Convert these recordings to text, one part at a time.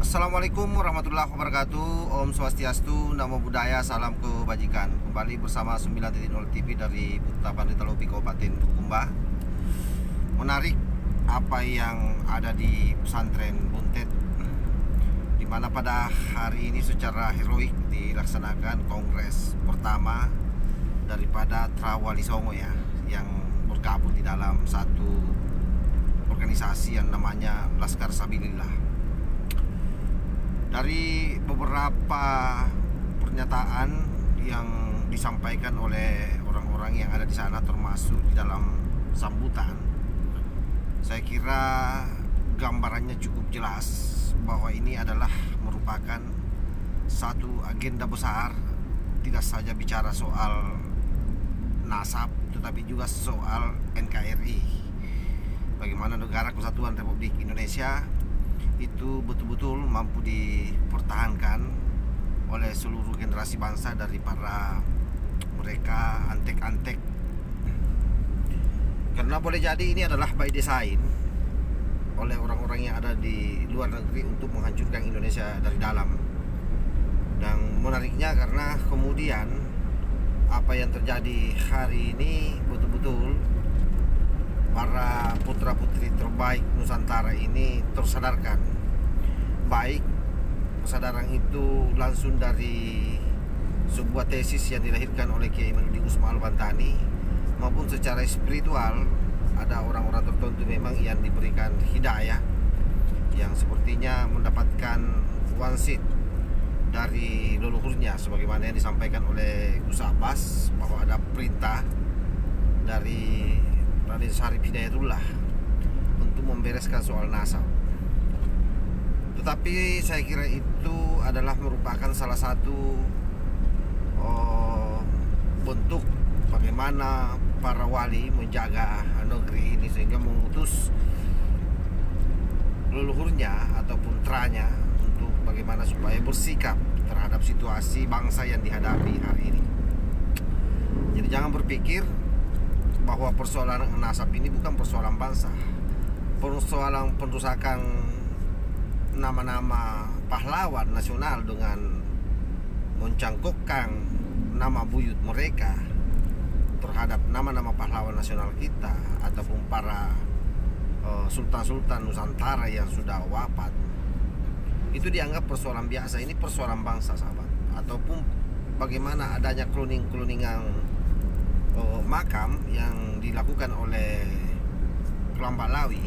Assalamualaikum warahmatullahi wabarakatuh. Om Swastiastu, Namo Buddhaya, salam kebajikan. Kembali bersama 9.0 TV dari Putra Pandita Lopi Kabupaten Bulukumba. Menarik apa yang ada di pesantren Buntet, di mana pada hari ini secara heroik dilaksanakan kongres pertama daripada Trawali Songo ya, yang bergabung di dalam satu organisasi yang namanya Laskar Sabilillah. Dari beberapa pernyataan yang disampaikan oleh orang-orang yang ada di sana, termasuk di dalam sambutan, saya kira gambarannya cukup jelas bahwa ini adalah merupakan satu agenda besar, tidak saja bicara soal nasab, tetapi juga soal NKRI. Bagaimana negara kesatuan Republik Indonesia itu betul-betul mampu dipertahankan oleh seluruh generasi bangsa, dari para mereka antek-antek, karena boleh jadi ini adalah by design oleh orang-orang yang ada di luar negeri untuk menghancurkan Indonesia dari dalam. Dan menariknya karena kemudian apa yang terjadi hari ini betul-betul para putra-putri terbaik Nusantara ini tersadarkan. Baik kesadaran itu langsung dari sebuah tesis yang dilahirkan oleh Kiai Haji Usman Al-Bantani, maupun secara spiritual ada orang-orang tertentu memang yang diberikan hidayah, yang sepertinya mendapatkan wangsit dari leluhurnya, sebagaimana yang disampaikan oleh Gus Abbas bahwa ada perintah dari Raden Syarif Hidayatullah untuk membereskan soal nasab. Tetapi saya kira itu adalah merupakan salah satu bentuk bagaimana para wali menjaga negeri ini, sehingga mengutus leluhurnya ataupun putranya untuk bagaimana supaya bersikap terhadap situasi bangsa yang dihadapi hari ini. Jadi jangan berpikir bahwa persoalan nasab ini bukan persoalan bangsa. Persoalan perusakan nama-nama pahlawan nasional dengan mencangkokkan nama buyut mereka terhadap nama-nama pahlawan nasional kita, ataupun para sultan-sultan Nusantara yang sudah wafat, itu dianggap persoalan biasa. Ini persoalan bangsa, sahabat. Ataupun bagaimana adanya cloning-cloningan makam yang dilakukan oleh Klan Balawi.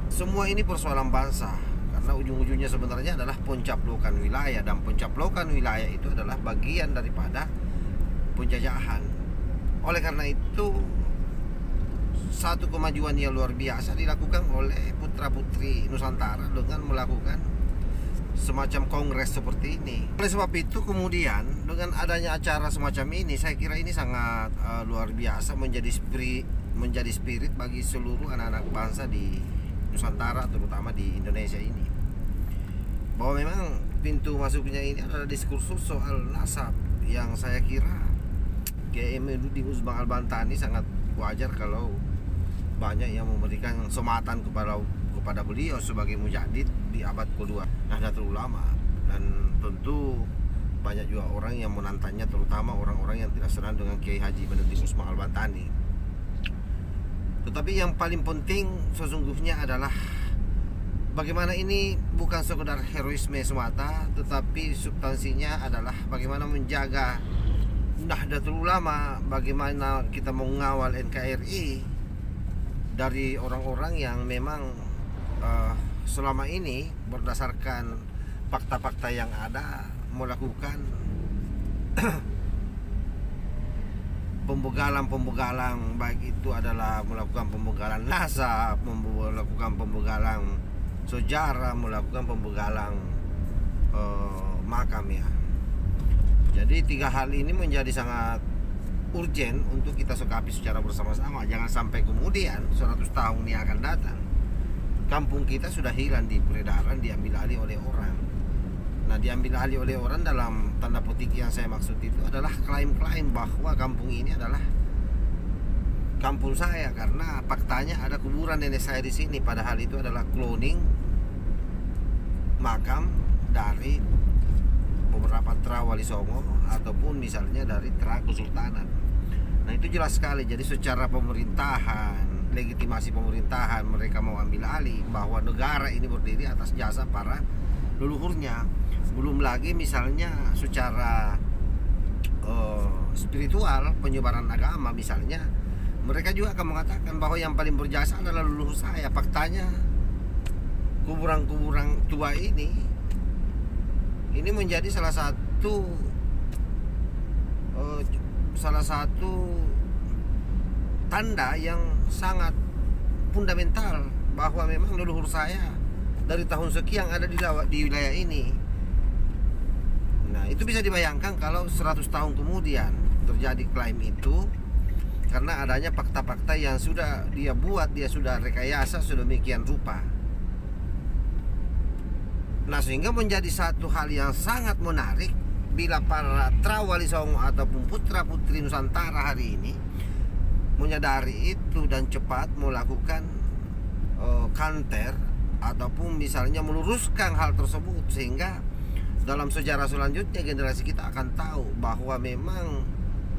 Semua ini persoalan bangsa, karena ujung-ujungnya sebenarnya adalah pencaplokan wilayah, dan pencaplokan wilayah itu adalah bagian daripada penjajahan. Oleh karena itu, satu kemajuan yang luar biasa dilakukan oleh putra-putri Nusantara dengan melakukan semacam kongres seperti ini. Oleh sebab itu kemudian dengan adanya acara semacam ini, saya kira ini sangat luar biasa, menjadi spirit bagi seluruh anak-anak bangsa di Nusantara, terutama di Indonesia ini, bahwa memang pintu masuknya ini adalah diskursus soal nasab, yang saya kira Kiai Haji Usman Al-Bantani sangat wajar kalau banyak yang memberikan sematan kepada beliau sebagai mujadid di abad kedua Nahdlatul Ulama. Dan tentu banyak juga orang yang menantangnya, terutama orang-orang yang tidak senang dengan Kiai Haji Usman Al-Bantani. Tetapi yang paling penting sesungguhnya adalah bagaimana ini bukan sekedar heroisme semata, tetapi substansinya adalah bagaimana menjaga Nahdlatul Ulama, bagaimana kita mengawal NKRI dari orang-orang yang memang selama ini berdasarkan fakta-fakta yang ada melakukan pembegalan, baik itu adalah melakukan pembegalan nasab, melakukan pembegalan sejarah, melakukan pembegalan makam ya. Jadi tiga hal ini menjadi sangat urgen untuk kita sikapi secara bersama-sama. Jangan sampai kemudian 100 tahun yang akan datang kampung kita sudah hilang di peredaran, diambil alih oleh orang. Nah, diambil alih oleh orang dalam tanda petik yang saya maksud itu adalah klaim-klaim bahwa kampung ini adalah kampung saya, karena faktanya ada kuburan nenek saya di sini, padahal itu adalah cloning makam dari beberapa Tra Wali Songo ataupun misalnya dari Tra Kesultanan. Nah itu jelas sekali. Jadi secara pemerintahan, legitimasi pemerintahan, mereka mau ambil alih bahwa negara ini berdiri atas jasa para leluhurnya. Belum lagi misalnya secara spiritual, penyebaran agama misalnya, mereka juga akan mengatakan bahwa yang paling berjasa adalah leluhur saya. Faktanya kuburan-kuburan tua ini menjadi salah satu tanda yang sangat fundamental bahwa memang leluhur saya dari tahun sekian ada di wilayah ini. Nah itu bisa dibayangkan kalau 100 tahun kemudian terjadi klaim itu, karena adanya fakta-fakta yang sudah dia buat, dia sudah rekayasa sedemikian rupa. Nah sehingga menjadi satu hal yang sangat menarik bila para Tra Wali Songo ataupun putra putri Nusantara hari ini menyadari itu dan cepat melakukan kanter ataupun misalnya meluruskan hal tersebut, sehingga dalam sejarah selanjutnya generasi kita akan tahu bahwa memang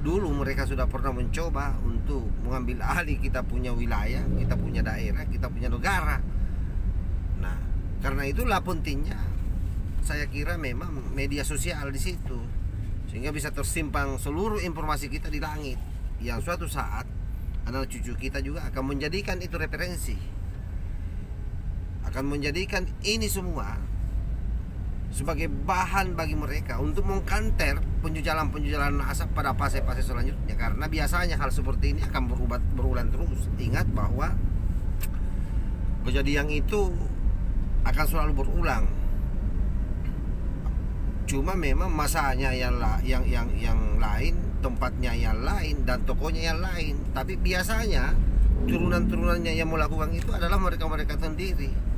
dulu mereka sudah pernah mencoba untuk mengambil alih kita punya wilayah, kita punya daerah, kita punya negara. Nah karena itulah pentingnya saya kira memang media sosial di situ, sehingga bisa tersimpan seluruh informasi kita di langit yang suatu saat anak cucu kita juga akan menjadikan itu referensi, akan menjadikan ini semua sebagai bahan bagi mereka untuk mengkanter penjujalan nasab pada fase-fase selanjutnya. Karena biasanya hal seperti ini akan berulang terus. Ingat bahwa kejadian itu akan selalu berulang. Cuma memang masanya yang lain, tempatnya yang lain, dan tokonya yang lain. Tapi biasanya turunan-turunannya yang melakukan itu adalah mereka-mereka sendiri.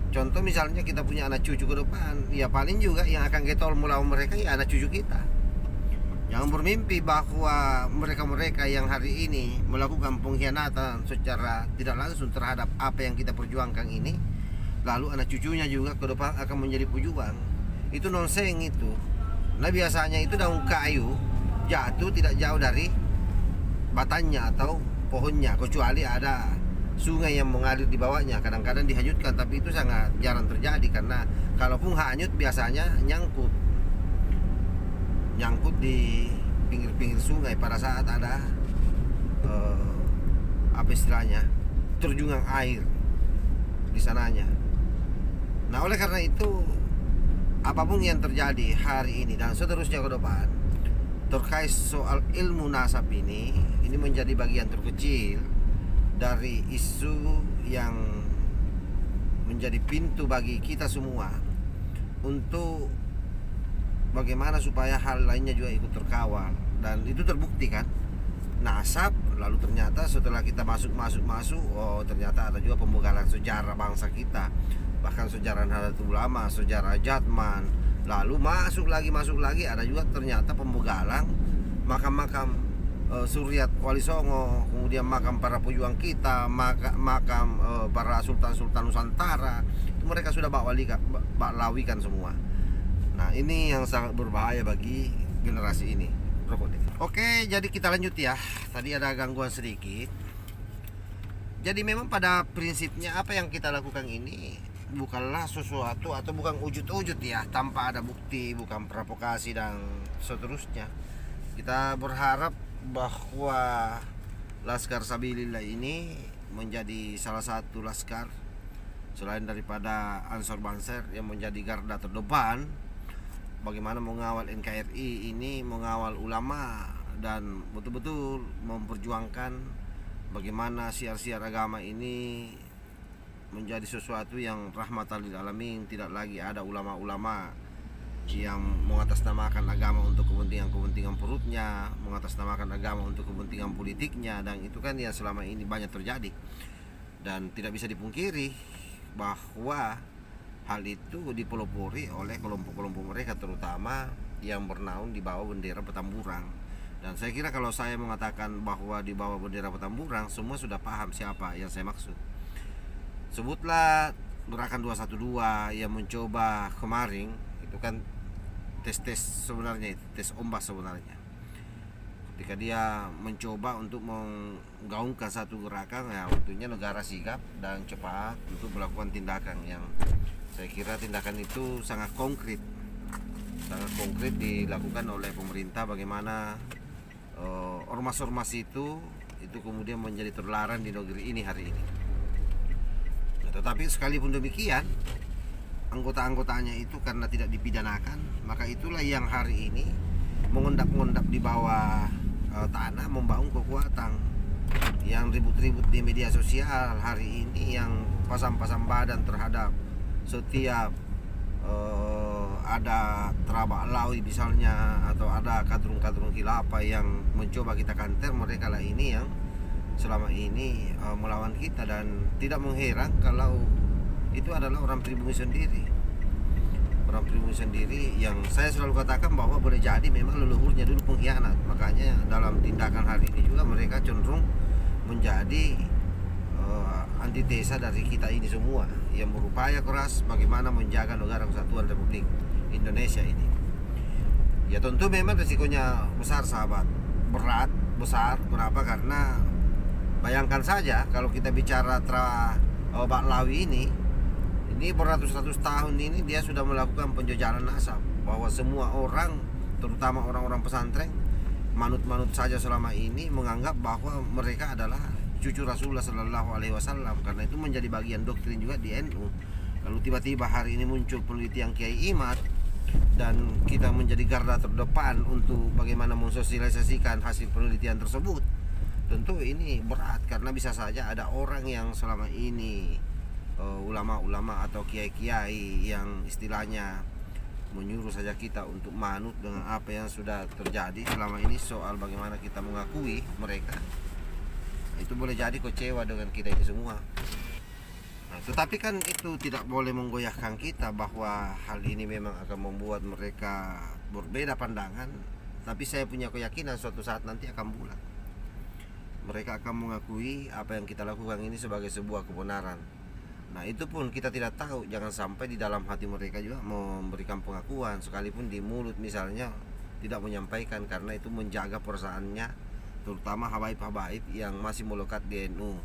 Contoh misalnya kita punya anak cucu ke depan, ya paling juga yang akan getol melawan mereka ya anak cucu kita. Jangan bermimpi bahwa mereka-mereka yang hari ini melakukan pengkhianatan secara tidak langsung terhadap apa yang kita perjuangkan ini, lalu anak cucunya juga ke depan akan menjadi pejuang. Itu nonseng itu. Nah biasanya itu daun kayu jatuh tidak jauh dari batangnya atau pohonnya, kecuali ada sungai yang mengalir di bawahnya. Kadang-kadang dihanyutkan, tapi itu sangat jarang terjadi, karena kalaupun hanyut biasanya nyangkut di pinggir-pinggir sungai pada saat ada apa istilahnya, terjungan air di sananya. Nah oleh karena itu apapun yang terjadi hari ini dan seterusnya ke depan terkait soal ilmu nasab ini menjadi bagian terkecil dari isu yang menjadi pintu bagi kita semua untuk bagaimana supaya hal lainnya juga ikut terkawal. Dan itu terbukti kan, nasab. Lalu ternyata setelah kita masuk, oh ternyata ada juga pembegalan sejarah bangsa kita, bahkan sejarah Nahdlatul Ulama, sejarah Jatman. Lalu masuk lagi ada juga ternyata pembegalan makam-makam Suryat Wali Songo, kemudian makam para pejuang kita, makam para sultan-sultan Nusantara. Itu mereka sudah lawikan semua. Nah ini yang sangat berbahaya bagi generasi ini. Oke, jadi kita lanjut ya. Tadi ada gangguan sedikit. Jadi memang pada prinsipnya apa yang kita lakukan ini bukanlah sesuatu atau bukan ujud-ujud ya, tanpa ada bukti, bukan provokasi dan seterusnya. Kita berharap bahwa Laskar Sabilillah ini menjadi salah satu laskar selain daripada Ansor Banser yang menjadi garda terdepan bagaimana mengawal NKRI ini, mengawal ulama, dan betul-betul memperjuangkan bagaimana siar-siar agama ini menjadi sesuatu yang rahmatan lil alamin. Tidak lagi ada ulama-ulama yang mengatasnamakan agama untuk kepentingan perutnya, mengatasnamakan agama untuk kepentingan politiknya, dan itu kan yang selama ini banyak terjadi. Dan tidak bisa dipungkiri bahwa hal itu dipelopori oleh kelompok-kelompok mereka, terutama yang bernaung di bawah bendera Petamburan. Dan saya kira kalau saya mengatakan bahwa di bawah bendera Petamburan, semua sudah paham siapa yang saya maksud. Sebutlah gerakan 212 yang mencoba kemarin itu kan tes sebenarnya, tes ombak sebenarnya. Ketika dia mencoba untuk menggaungkan satu gerakan, ya waktunya negara sigap dan cepat untuk melakukan tindakan yang saya kira tindakan itu sangat konkret dilakukan oleh pemerintah. Bagaimana ormas-ormas itu kemudian menjadi terlarang di negeri ini hari ini. Nah, tetapi sekalipun demikian, anggota-anggotanya itu karena tidak dipidanakan, maka itulah yang hari ini mengundap-undap di bawah tanah, membangun kekuatan yang ribut-ribut di media sosial hari ini, yang pasang-pasang badan terhadap setiap ada terabak lawi misalnya, atau ada kadrun-kadrun khilafah yang mencoba kita kanter. Mereka lah ini yang selama ini melawan kita, dan tidak mengheran kalau itu adalah orang pribumi sendiri. Orang pribumi sendiri yang saya selalu katakan bahwa boleh jadi memang leluhurnya dulu pengkhianat. Makanya dalam tindakan hari ini juga mereka cenderung menjadi antitesa dari kita ini semua yang berupaya keras bagaimana menjaga negara kesatuan Republik Indonesia ini. Ya tentu memang risikonya besar sahabat, berat, besar. Kenapa? Karena bayangkan saja kalau kita bicara Baklawi ini beratus-ratus tahun ini dia sudah melakukan penjajahan nasab, bahwa semua orang, terutama orang-orang pesantren, manut-manut saja selama ini menganggap bahwa mereka adalah cucu Rasulullah Sallallahu Alaihi Wasallam, karena itu menjadi bagian doktrin juga di NU. Lalu tiba-tiba hari ini muncul penelitian Kiai Imad dan kita menjadi garda terdepan untuk bagaimana mensosialisasikan hasil penelitian tersebut. Tentu ini berat, karena bisa saja ada orang yang selama ini ulama-ulama atau kiai-kiai yang istilahnya menyuruh saja kita untuk manut dengan apa yang sudah terjadi selama ini soal bagaimana kita mengakui mereka. Itu boleh jadi kecewa dengan kita ini semua. Nah, tetapi kan itu tidak boleh menggoyahkan kita bahwa hal ini memang akan membuat mereka berbeda pandangan. Tapi saya punya keyakinan suatu saat nanti akan bulat. Mereka akan mengakui apa yang kita lakukan ini sebagai sebuah kebenaran. Nah itu pun kita tidak tahu, jangan sampai di dalam hati mereka juga memberikan pengakuan, sekalipun di mulut misalnya tidak menyampaikan, karena itu menjaga perasaannya, terutama habaib-habaib yang masih melekat di NU.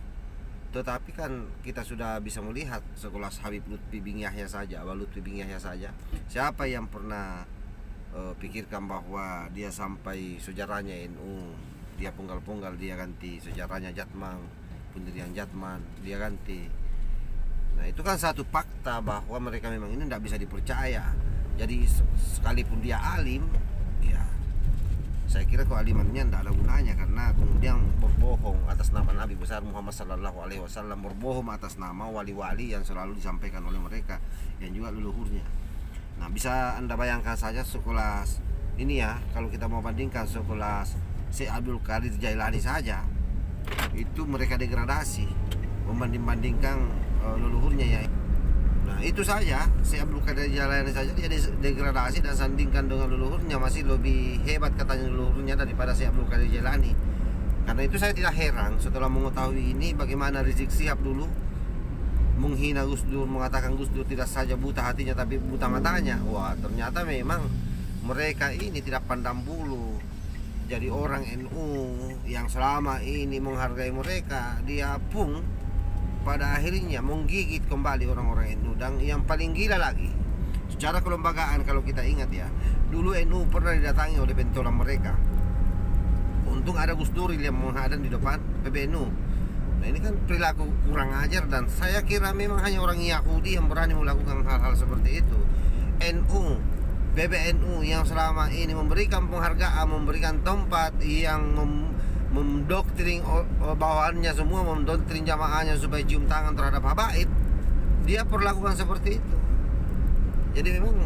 Tetapi kan kita sudah bisa melihat sekelas Habib Lutfi bin Yahya saja, Abah Lutfi bin Yahya saja, siapa yang pernah pikirkan bahwa dia sampai sejarahnya NU, dia penggal-penggal, dia ganti sejarahnya Jatman, pendirian Jatman dia ganti. Nah itu kan satu fakta bahwa mereka memang ini tidak bisa dipercaya. Jadi sekalipun dia alim, ya saya kira kealimannya tidak ada gunanya, karena kemudian berbohong atas nama Nabi besar Muhammad Sallallahu Alaihi Wasallam, berbohong atas nama wali-wali yang selalu disampaikan oleh mereka yang juga leluhurnya. Nah bisa anda bayangkan saja sekelas ini ya, kalau kita mau bandingkan sekelas Syekh Abdul Qadir Jailani saja, itu mereka degradasi membanding-bandingkan leluhurnya ya. Nah itu saja, Syekh Abdul Qadir Jailani saja dia degradasi dan sandingkan dengan leluhurnya, masih lebih hebat katanya leluhurnya daripada Syekh Abdul Qadir Jailani. Karena itu saya tidak heran setelah mengetahui ini bagaimana Rizik Syihab dulu menghina Gus Dur, mengatakan Gus Dur tidak saja buta hatinya tapi buta matanya. Wah ternyata memang mereka ini tidak pandang bulu. Jadi orang NU yang selama ini menghargai mereka, dia pun pada akhirnya menggigit kembali orang-orang NU. Dan yang paling gila lagi, secara kelembagaan kalau kita ingat ya, dulu NU pernah didatangi oleh pentolan mereka. Untung ada Gus Duril yang menghadang di depan PBNU. Nah ini kan perilaku kurang ajar, dan saya kira memang hanya orang Yahudi yang berani melakukan hal-hal seperti itu. NU, PBNU yang selama ini memberikan penghargaan, memberikan tempat, yang mendoktrin bawahannya semua, mendoktrin jamaahnya supaya cium tangan terhadap habaib, dia perlakukan seperti itu. Jadi memang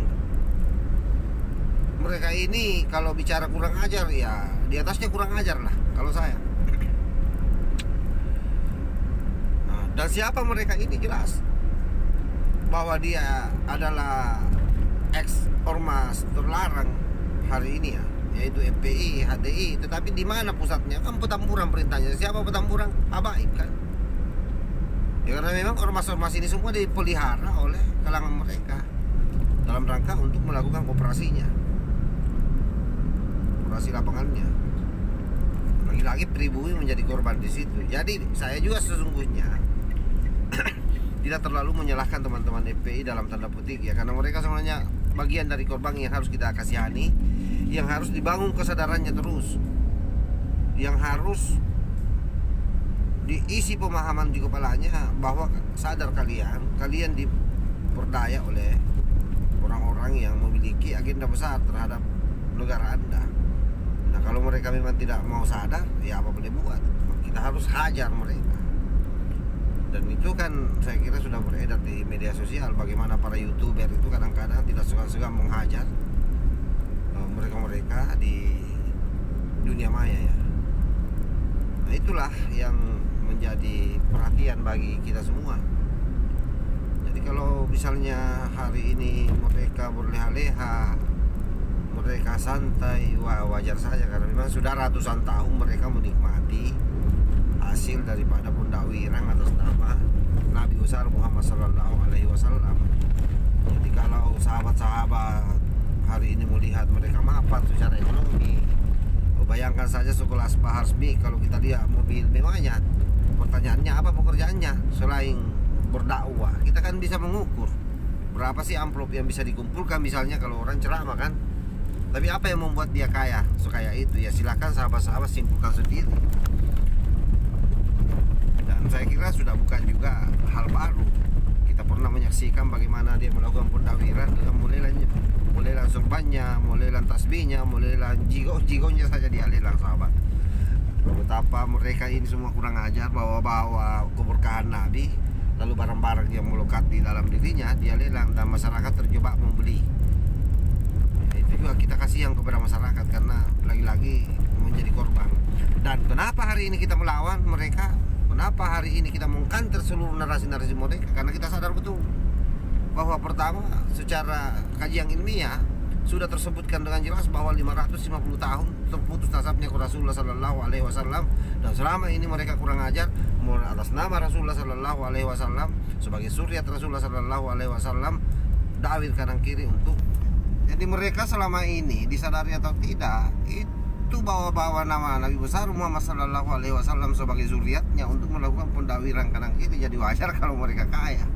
mereka ini kalau bicara kurang ajar, ya di atasnya kurang ajar lah kalau saya. Nah, dan siapa mereka ini jelas bahwa dia adalah ex ormas terlarang hari ini ya, yaitu FPI, HTI. Tetapi di mana pusatnya? Kan Petamburan perintahnya. Siapa Petamburan? Habaib kan. Ya karena memang ormas-ormas ini semua dipelihara oleh kalangan mereka dalam rangka untuk melakukan operasinya, operasi lapangannya. Lagi-lagi pribumi menjadi korban di situ. Jadi saya juga sesungguhnya tidak terlalu menyalahkan teman-teman FPI dalam tanda petik ya, karena mereka sebenarnya bagian dari korban yang harus kita kasihani, yang harus dibangun kesadarannya terus, yang harus diisi pemahaman di kepalanya bahwa sadar kalian diperdaya oleh orang-orang yang memiliki agenda besar terhadap negara Anda. Nah kalau mereka memang tidak mau sadar, ya apa boleh buat, kita harus hajar mereka. Dan itu kan saya kira sudah beredar di media sosial, bagaimana para YouTuber itu kadang-kadang tidak segan-segan menghajar mereka-mereka di dunia maya ya. Nah itulah yang menjadi perhatian bagi kita semua. Jadi kalau misalnya hari ini mereka berleha-leha, mereka santai, wah wajar saja, karena memang sudah ratusan tahun mereka menikmati hasil daripada pundakwirang atas nama Nabi besar Muhammad Sallallahu Alaihi Wasallam. Jadi kalau sahabat-sahabat hari ini melihat mereka mapan secara ekonomi, bayangkan saja sekelas Pak Harsmi kalau kita lihat mobil mewahnya. Pertanyaannya apa pekerjaannya selain berdakwah? Kita kan bisa mengukur berapa sih amplop yang bisa dikumpulkan misalnya kalau orang ceramah kan. Tapi apa yang membuat dia kaya sekaya itu? Ya silakan sahabat-sahabat simpulkan sendiri. Dan saya kira sudah bukan juga hal baru. Kita pernah menyaksikan bagaimana dia melakukan pendawiran dengan mulailah surbannya, mulailah tasbihnya, mulailah jigonya saja dia lelang sahabat. Betapa mereka ini semua kurang ajar, bawa-bawa keberkahan Nabi, lalu barang-barang yang melekat di dalam dirinya dia lelang dan masyarakat terjebak membeli. Itu juga kita kasihan kepada masyarakat karena lagi-lagi menjadi korban. Dan kenapa hari ini kita melawan mereka? Kenapa hari ini kita mengkanter seluruh narasi-narasi mereka? Karena kita sadar betul bahwa pertama secara kajian ilmiah sudah tersebutkan dengan jelas bahwa 550 tahun terputus nasabnya ke Rasulullah Sallallahu Alaihi Wasallam, dan selama ini mereka kurang ajar atas nama Rasulullah Sallallahu Alaihi Wasallam sebagai suriat Rasulullah Sallallahu Alaihi Wasallam dakwah kanan kiri untuk. Jadi mereka selama ini disadari atau tidak itu bawa-bawa nama Nabi besar Muhammad Sallallahu Alaihi Wasallam sebagai suriatnya untuk melakukan pendakwiran kanan kiri. Jadi wajar kalau mereka kaya.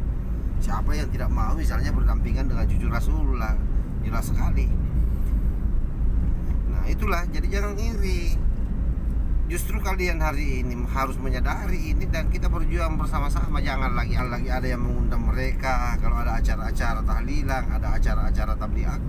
Siapa yang tidak mau misalnya berdampingan dengan cucu Rasulullah? Jelas sekali. Nah itulah, jadi jangan iri. Justru kalian hari ini harus menyadari ini dan kita berjuang bersama-sama. Jangan lagi ada yang mengundang mereka. Kalau ada acara-acara tahlilan, ada acara-acara tabligh akbar,